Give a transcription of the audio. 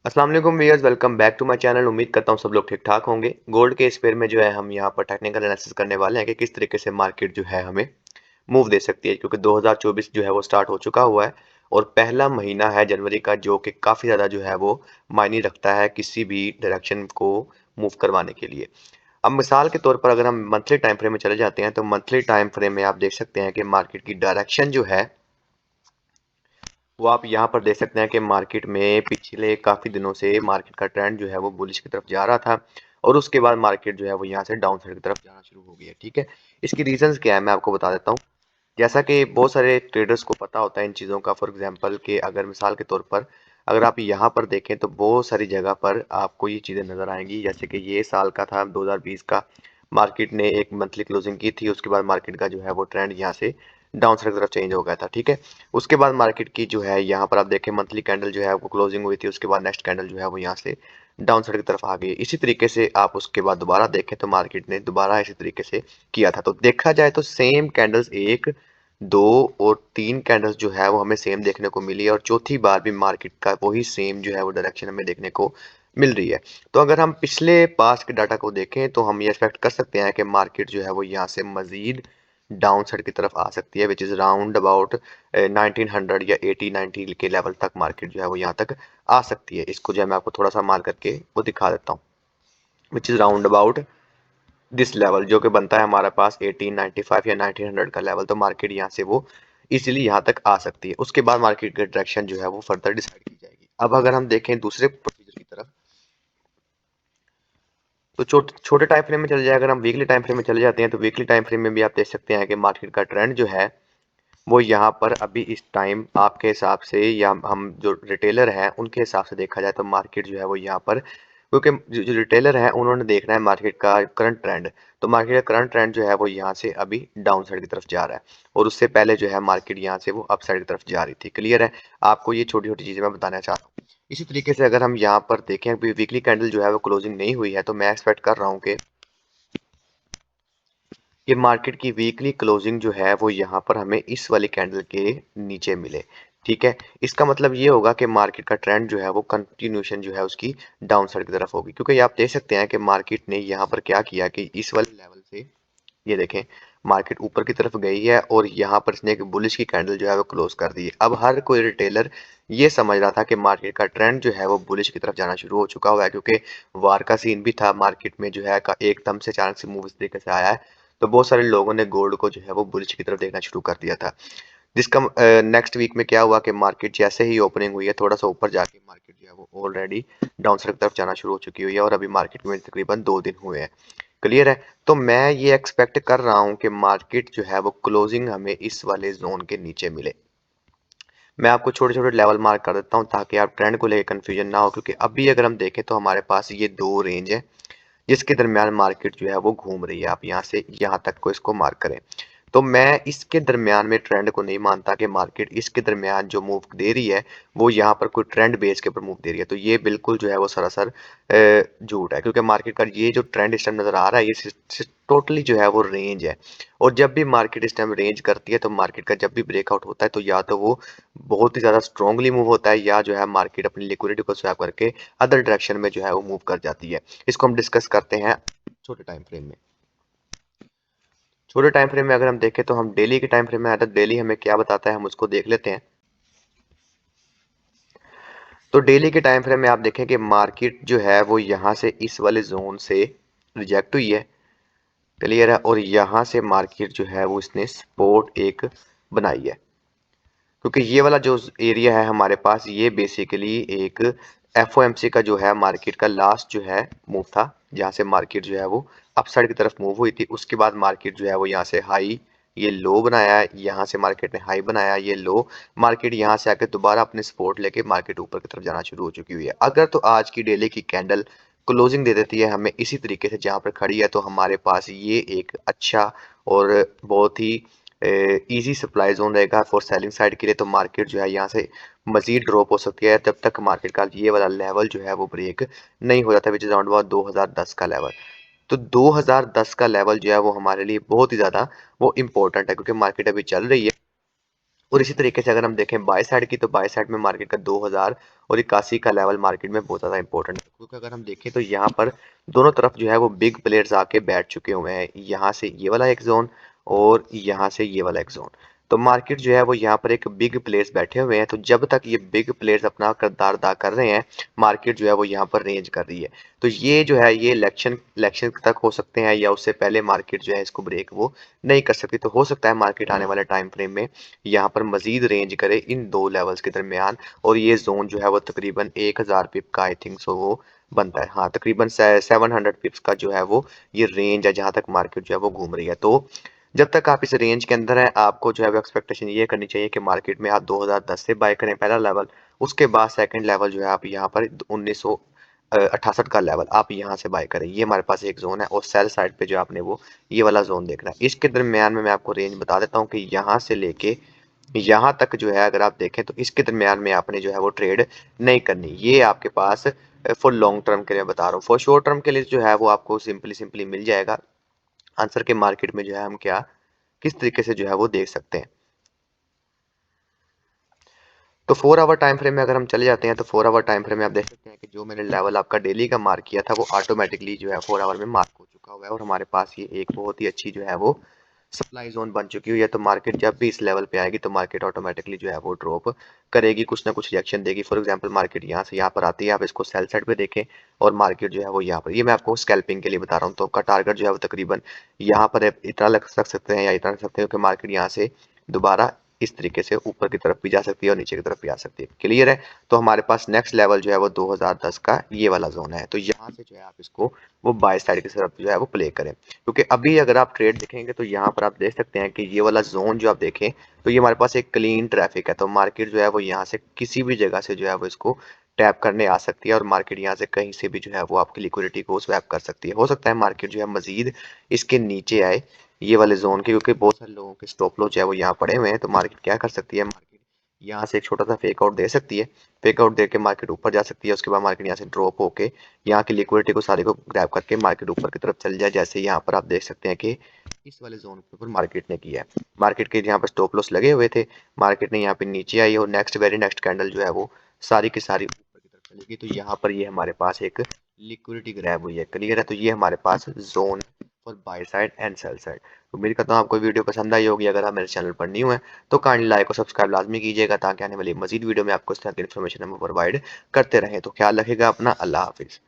अस्सलाम वालेकुम viewers, welcome back to my channel. उम्मीद करता हूँ सब लोग ठीक ठाक होंगे। गोल्ड के इस पेयर में जो है हम यहाँ पर टेक्निकल एनालिसिस करने वाले हैं कि किस तरीके से मार्केट जो है हमें मूव दे सकती है, क्योंकि 2024 जो है वो स्टार्ट हो चुका हुआ है और पहला महीना है जनवरी का, जो कि काफ़ी ज़्यादा जो है वो मायने रखता है किसी भी डायरेक्शन को मूव करवाने के लिए। अब मिसाल के तौर पर अगर हम मंथली टाइम फ्रेम में चले जाते हैं तो मंथली टाइम फ्रेम में आप देख सकते हैं कि मार्केट की डायरेक्शन जो है वो आप यहाँ पर देख सकते हैं कि मार्केट में पिछले काफ़ी दिनों से मार्केट का ट्रेंड जो है वो बुलिश की तरफ जा रहा था और उसके बाद मार्केट जो है वो यहाँ से डाउन साइड की तरफ जाना शुरू हो गई है। ठीक है, इसकी रीजंस क्या है मैं आपको बता देता हूँ। जैसा कि बहुत सारे ट्रेडर्स को पता होता है इन चीज़ों का। फॉर एग्जांपल कि अगर मिसाल के तौर पर अगर आप यहाँ पर देखें तो बहुत सारी जगह पर आपको ये चीज़ें नज़र आएंगी। जैसे कि ये साल का था 2020 का, मार्केट ने एक मंथली क्लोजिंग की थी, उसके बाद मार्केट का जो है वो ट्रेंड यहाँ से डाउन साइड की तरफ चेंज हो गया था। ठीक है, उसके बाद मार्केट की जो है यहाँ पर आप देखें मंथली कैंडल जो है वो क्लोजिंग हुई थी, उसके बाद नेक्स्ट कैंडल जो है वो यहाँ से डाउन साइड की तरफ आ गई। इसी तरीके से आप उसके बाद दोबारा देखें तो मार्केट ने दोबारा इसी तरीके से किया था। तो देखा जाए तो सेम कैंडल्स एक, दो और तीन कैंडल्स जो है वो हमें सेम देखने को मिली है और चौथी बार भी मार्केट का वही सेम जो है वो डायरेक्शन हमें देखने को मिल रही है। तो अगर हम पिछले पास के डाटा को देखें तो हम ये एक्सपेक्ट कर सकते हैं कि मार्केट जो है वो यहाँ से मजीद डाउन साइड की तरफ आ सकती है, विच इज़ राउंड अबाउट 1900 या 80-90 के लेवल तक मार्केट जो है वो यहाँ तक आ सकती है। इसको जो है मैं आपको थोड़ा सा मार्क करके वो दिखा देता हूँ, which is round about this level, जो कि बनता है हमारे पास 1895 या 1900 का लेवल। तो मार्केट यहाँ से वो इजीली यहाँ तक आ सकती है। उसके बाद मार्केट की डायरेक्शन जो है वो फर्दर डिसाइड की जाएगी। अब अगर हम देखें दूसरे प्रोसीजर की तरफ तो छोटे टाइम फ्रेम में चले जाए, अगर हम वीकली टाइम फ्रेम में चले जाते हैं तो वीकली टाइम फ्रेम में भी आप देख सकते हैं कि मार्केट का ट्रेंड जो है वो यहाँ पर अभी इस टाइम आपके हिसाब से या हम जो रिटेलर हैं उनके हिसाब से देखा जाए तो मार्केट जो है वो यहाँ पर, क्योंकि जो रिटेलर हैं उन्होंने देखना है मार्केट का करंट ट्रेंड। तो मार्केट का करंट ट्रेंड जो है वो यहाँ से अभी डाउन साइड की तरफ जा रहा है और उससे पहले जो है मार्केट यहाँ से वो अप साइड की तरफ जा रही थी। क्लियर है? आपको ये छोटी छोटी चीज़ें मैं बताना चाहता हूँ। इसी तरीके से अगर हम यहाँ पर देखें अभी वीकली कैंडल जो है वो क्लोजिंग नहीं हुई है, तो मैं एक्सपेक्ट कर रहा हूँ कि ये मार्केट की वीकली क्लोजिंग जो है वो यहाँ पर हमें इस वाली कैंडल के नीचे मिले। ठीक है, इसका मतलब ये होगा कि मार्केट का ट्रेंड जो है वो कंटिन्यूशन जो है उसकी डाउन साइड की तरफ होगी, क्योंकि आप देख सकते हैं कि मार्केट ने यहाँ पर क्या किया कि इस वाले लेवल से ये देखें मार्केट ऊपर की तरफ गई है और यहाँ पर इसने एक बुलिश की कैंडल जो है वो क्लोज कर दी है। अब हर कोई रिटेलर ये समझ रहा था कि मार्केट का ट्रेंड जो है वो बुलिश की तरफ जाना शुरू हो चुका हुआ है, क्योंकि वार का सीन भी था मार्केट में जो है का एकदम से अचानक से मूव इस तरीके से आया है। तो बहुत सारे लोगों ने गोल्ड को जो है वो बुलिश की तरफ देखना शुरू कर दिया था, जिसका नेक्स्ट वीक में क्या हुआ कि मार्केट जैसे ही ओपनिंग हुई है थोड़ा सा ऊपर जाके मार्केट जो है वो ऑलरेडी डाउन साइड की तरफ जाना शुरू हो चुकी हुई है और अभी मार्केट में तकरीबन 2 दिन हुए हैं। क्लियर है? तो मैं ये एक्सपेक्ट कर रहा हूँ कि मार्केट जो है वो क्लोजिंग हमें इस वाले जोन के नीचे मिले। मैं आपको छोटे छोटे लेवल मार्क कर देता हूँ ताकि आप ट्रेंड को लेकर कंफ्यूजन ना हो, क्योंकि अभी अगर हम देखें तो हमारे पास ये दो रेंज है जिसके दरमियान मार्केट जो है वो घूम रही है। आप यहाँ से यहाँ तक को इसको मार्क करें। तो मैं इसके दरमियान में ट्रेंड को नहीं मानता कि मार्केट इसके दरमियान जो मूव दे रही है वो यहाँ पर कोई ट्रेंड बेस के ऊपर मूव दे रही है। तो ये बिल्कुल जो है वो सरासर झूठ है, क्योंकि मार्केट का ये जो ट्रेंड इस टाइम नजर आ रहा है ये टोटली जो है वो रेंज है। और जब भी मार्केट इस टाइम रेंज करती है तो मार्केट का जब भी ब्रेकआउट होता है तो या तो वो बहुत ही ज्यादा स्ट्रांगली मूव होता है या जो है मार्केट अपनी लिक्विडिटी को स्वैप करके अदर डायरेक्शन में जो है वो मूव कर जाती है। इसको हम डिस्कस करते हैं छोटे टाइम फ्रेम में। छोटे टाइम फ्रेम में अगर हम देखें तो हम डेली के टाइम फ्रेम में आते हैं। डेली हमें क्या बताता है हम उसको देख लेते हैं। तो डेली के टाइम फ्रेम में आप देखें कि मार्केट जो है वो यहाँ से इस वाले जोन से रिजेक्ट हुई है। क्लियर है? और यहाँ से मार्केट जो है वो इसने सपोर्ट एक बनाई है, क्योंकि ये वाला जो एरिया है हमारे पास ये बेसिकली एक एफओएमसी का जो है मार्केट का लास्ट जो है मूव था, जहाँ से मार्केट जो है वो अपसाइड की तरफ मूव हुई थी। उसके बाद मार्केट जो है वो यहाँ से हाई ये लो बनाया है, यहाँ से मार्केट ने हाई बनाया ये लो, मार्केट यहाँ से आकर दोबारा अपने सपोर्ट लेके मार्केट ऊपर की तरफ जाना शुरू हो चुकी हुई है। अगर तो आज की डेली की कैंडल क्लोजिंग दे देती है हमें इसी तरीके से जहाँ पर खड़ी है, तो हमारे पास ये एक अच्छा और बहुत ही इजी सप्लाई जोन रहेगा फॉर सेलिंग साइड के लिए। तो मार्केट जो है यहाँ से मजीद ड्रॉप हो सकती है जब तक मार्केट का ये वाला लेवल जो है वो ब्रेक नहीं हो जाता, विच इज अराउंड अबाउट 2010 का लेवल। तो 2010 का लेवल जो है वो हमारे लिए बहुत ही ज़्यादा वो इम्पोर्टेंट है, क्योंकि मार्केट अभी चल रही है और इसी तरीके से अगर हम देखें बाय साइड की, तो बाय साइड में मार्केट का 2000 और 81 का लेवल मार्केट में बहुत ज़्यादा इंपॉर्टेंट है, क्योंकि अगर हम देखें तो यहाँ पर दोनों तरफ जो है वो बिग प्लेयर्स आके बैठ चुके हुए हैं। यहाँ से ये वाला एक जोन और यहाँ से ये वाला एक जोन। तो मार्केट जो है वो यहाँ पर एक बिग प्लेयर्स बैठे हुए हैं। तो जब तक ये बिग प्लेयर्स अपना किरदार अदा कर रहे हैं, मार्केट जो है वो यहाँ पर रेंज कर रही है। तो ये जो है ये इलेक्शन तक हो सकते हैं, या उससे पहले मार्केट जो है इसको ब्रेक वो नहीं कर सकती। तो हो सकता है मार्केट आने वाले टाइम फ्रेम में यहाँ पर मजीद रेंज करे इन दो लेवल्स के दरमियान, और ये जोन जो है वो तकरीबन 1000 पिप का आई थिंक सो वो बनता है। हाँ, तकरीबन 700 पिप्स का जो है वो ये रेंज है जहां तक मार्केट जो है वो घूम रही है। तो जब तक आप इस रेंज के अंदर है, आपको जो है वो एक्सपेक्टेशन ये करनी चाहिए कि मार्केट में आप 2010 से बाय करें पहला लेवल। उसके बाद सेकंड लेवल जो है आप यहाँ पर 1968 का लेवल आप यहाँ से बाय करें। ये हमारे पास एक जोन है, और सेल साइड पे जो आपने वो ये वाला जोन देखना है। इसके दरमियान में मैं आपको रेंज बता देता हूँ कि यहाँ से लेके यहाँ तक जो है अगर आप देखें तो इसके दरमियान में आपने जो है वो ट्रेड नहीं करनी। ये आपके पास फॉर लॉन्ग टर्म के लिए बता रहा हूँ। फॉर शॉर्ट टर्म के लिए जो है वो आपको सिंपली मिल जाएगा आंसर के मार्केट में जो है हम क्या किस तरीके से जो है वो देख सकते हैं। तो 4 आवर टाइम फ्रेम में अगर हम चले जाते हैं, तो 4 आवर टाइम फ्रेम में आप देख सकते हैं कि जो मैंने लेवल आपका डेली का मार्क किया था वो ऑटोमेटिकली जो है 4 आवर में मार्क हो चुका हुआ है, और हमारे पास ये एक बहुत ही अच्छी जो है वो सप्लाई जोन बन चुकी हुई है। तो मार्केट जब भी इस लेवल पे आएगी तो मार्केट ऑटोमेटिकली जो है वो ड्रॉप करेगी, कुछ ना कुछ रिएक्शन देगी। फॉर एग्जांपल मार्केट यहाँ से यहाँ पर आती है, आप इसको सेल साइड पे देखें, और मार्केट जो है वो यहाँ पर, ये मैं आपको स्कैल्पिंग के लिए बता रहा हूँ। तो आपका टारगेट जो है वो तकरीबन यहाँ पर इतना रख सकते हैं या इतना रख सकते हैं कि मार्केट यहाँ से दोबारा इस तरीके से ऊपर की तरफ भी जा सकती है और नीचे की तरफ भी आ सकती है। क्लियर है? तो हमारे पास नेक्स्ट लेवल जो है वो 2010 का ये वाला जोन है। तो यहाँ से जो है आप इसको वो बाय साइड की तरफ जो है वो प्ले करें, क्योंकि अभी अगर आप ट्रेड देखेंगे तो यहाँ पर आप देख सकते हैं कि ये वाला जोन जो आप देखें तो ये हमारे पास एक क्लीन ट्रैफिक है। तो मार्केट जो है वो यहाँ से किसी भी जगह से जो है वो इसको टैप करने आ सकती है, और मार्केट यहाँ से कहीं से भी जो है वो आपकी लिक्विडिटी को स्वैप कर सकती है। हो सकता है मार्केट जो है मजीद इसके नीचे आए ये वाले जोन के, क्योंकि बहुत सारे लोगों के स्टॉप लॉस जो है वो यहाँ पड़े हुए हैं। तो मार्केट क्या कर सकती है, मार्केट यहाँ से एक छोटा सा फेक आउट दे सकती है। फेक आउट देके मार्केट ऊपर जा सकती है, उसके बाद मार्केट यहाँ से ड्रॉप होके यहाँ की लिक्विडिटी को सारी को ग्रैब करके मार्केट ऊपर की तरफ चल जाए, जैसे यहाँ पर आप देख सकते हैं कि इस वाले जोन के ऊपर मार्केट ने किया है। मार्केट के यहाँ पर स्टॉप लॉस लगे हुए थे, मार्केट ने यहाँ पे नीचे आई और नेक्स्ट वेरी नेक्स्ट कैंडल जो है वो सारी की सारी ऊपर की तरफ चलेगी। तो यहाँ पर ये हमारे पास एक लिक्विडिटी ग्रैब हुई है। क्लियर है? तो ये हमारे पास zone for buy side and sell side. उम्मीद करता हूँ आपको वीडियो पसंद आई होगी। अगर आप मेरे चैनल पर न्यू है तो काइंडली लाइक और सब्सक्राइब लाजमी कीजिएगा, ताकि आने वाली मजीद वीडियो में आपको इस तरह की इन्फॉर्मेशन हम प्रोवाइड करते रहें। तो ख्याल रखिएगा अपना। अल्लाह हाफिज़।